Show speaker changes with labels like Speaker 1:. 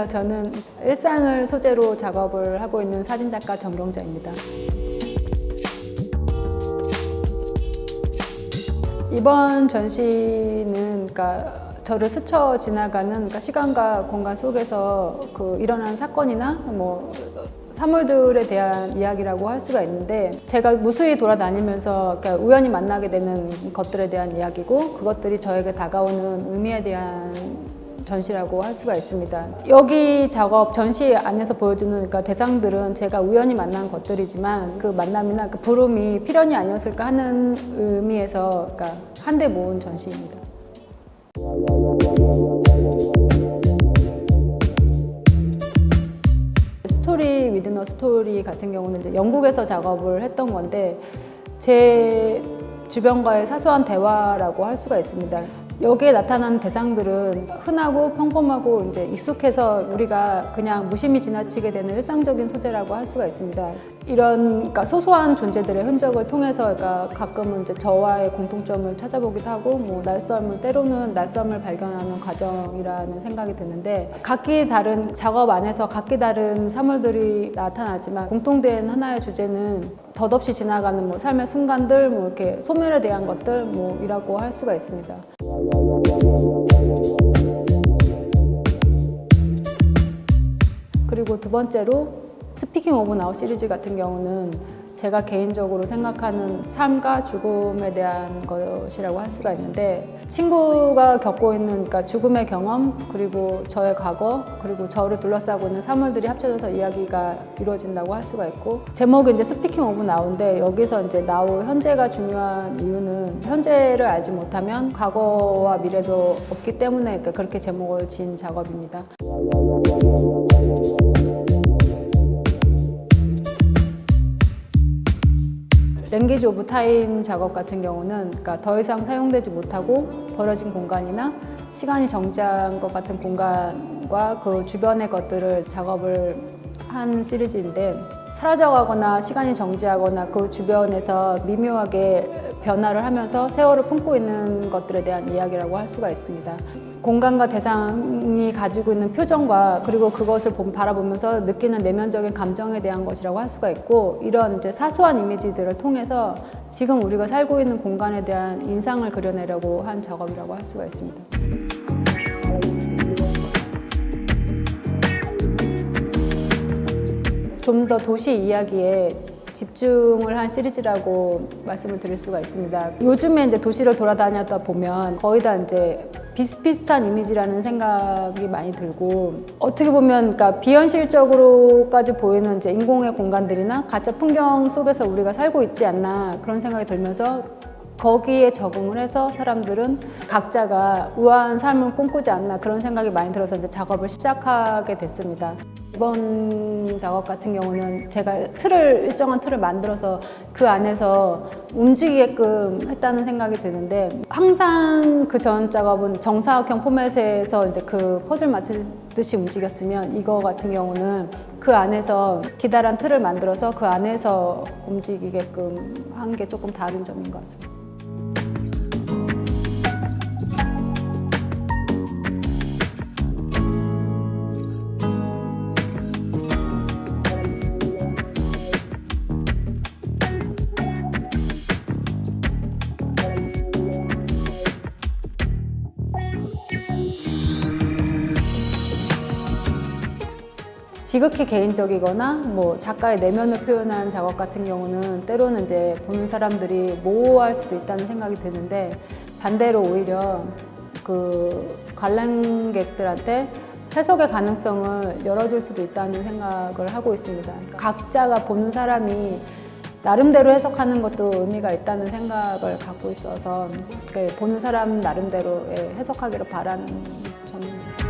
Speaker 1: 안녕하세요. 저는 일상을 소재로 작업을 하고 있는 사진작가 정경자입니다. 이번 전시는 저를 스쳐 지나가는 시간과 공간 속에서 일어난 사건이나 사물들에 대한 이야기라고 할 수가 있는데, 제가 무수히 돌아다니면서 우연히 만나게 되는 것들에 대한 이야기고, 그것들이 저에게 다가오는 의미에 대한 전시라고 할 수가 있습니다. 여기 작업 전시 안에서 보여주는 대상들은 제가 우연히 만난 것들이지만, 그 만남이나 그 부름이 필연이 아니었을까 하는 의미에서 한데 모은 전시입니다. 스토리 위든 어 스토리 같은 경우는 이제 영국에서 작업을 했던 건데, 제 주변과의 사소한 대화라고 할 수가 있습니다. 여기에 나타나는 대상들은 흔하고 평범하고 이제 익숙해서 우리가 그냥 무심히 지나치게 되는 일상적인 소재라고 할 수가 있습니다. 이런 소소한 존재들의 흔적을 통해서 가끔은 이제 저와의 공통점을 찾아보기도 하고, 때로는 낯섦을 발견하는 과정이라는 생각이 드는데, 각기 다른 작업 안에서 각기 다른 사물들이 나타나지만 공통된 하나의 주제는 덧없이 지나가는 삶의 순간들, 이렇게 소멸에 대한 것들 이라고 할 수가 있습니다. 그리고 두 번째로 스피킹 오브 나우 시리즈 같은 경우는 제가 개인적으로 생각하는 삶과 죽음에 대한 것이라고 할 수가 있는데, 친구가 겪고 있는 죽음의 경험, 그리고 저의 과거, 그리고 저를 둘러싸고 있는 사물들이 합쳐져서 이야기가 이루어진다고 할 수가 있고, 제목이 이제 스피킹 오브 나우인데, 여기서 이제 나우 현재가 중요한 이유는 현재를 알지 못하면 과거와 미래도 없기 때문에 그렇게 제목을 지은 작업입니다. 랭귀지 오브 타임 작업 같은 경우는 더 이상 사용되지 못하고 버려진 공간이나 시간이 정지한 것 같은 공간과 그 주변의 것들을 작업을 한 시리즈인데, 사라져가거나 시간이 정지하거나 그 주변에서 미묘하게 변화를 하면서 세월을 품고 있는 것들에 대한 이야기라고 할 수가 있습니다. 공간과 대상이 가지고 있는 표정과 그리고 그것을 바라보면서 느끼는 내면적인 감정에 대한 것이라고 할 수가 있고, 이런 이제 사소한 이미지들을 통해서 지금 우리가 살고 있는 공간에 대한 인상을 그려내려고 한 작업이라고 할 수가 있습니다. 좀 더 도시 이야기에 집중을 한 시리즈라고 말씀을 드릴 수가 있습니다. 요즘에 이제 도시를 돌아다니다 보면 거의 다 이제 비슷비슷한 이미지라는 생각이 많이 들고, 어떻게 보면 비현실적으로까지 보이는 이제 인공의 공간들이나 가짜 풍경 속에서 우리가 살고 있지 않나, 그런 생각이 들면서 거기에 적응을 해서 사람들은 각자가 우아한 삶을 꿈꾸지 않나, 그런 생각이 많이 들어서 이제 작업을 시작하게 됐습니다. 이번 작업 같은 경우는 제가 일정한 틀을 만들어서 그 안에서 움직이게끔 했다는 생각이 드는데, 항상 그 전 작업은 정사각형 포맷에서 이제 그 퍼즐 맞추듯이 움직였으면, 이거 같은 경우는 그 안에서 기다란 틀을 만들어서 그 안에서 움직이게끔 한 게 조금 다른 점인 것 같습니다. 지극히 개인적이거나 작가의 내면을 표현한 작업 같은 경우는 때로는 이제 보는 사람들이 모호할 수도 있다는 생각이 드는데, 반대로 오히려 관람객들한테 해석의 가능성을 열어줄 수도 있다는 생각을 하고 있습니다. 각자가 보는 사람이 나름대로 해석하는 것도 의미가 있다는 생각을 갖고 있어서 보는 사람 나름대로의 해석하기를 바라는 점입니다.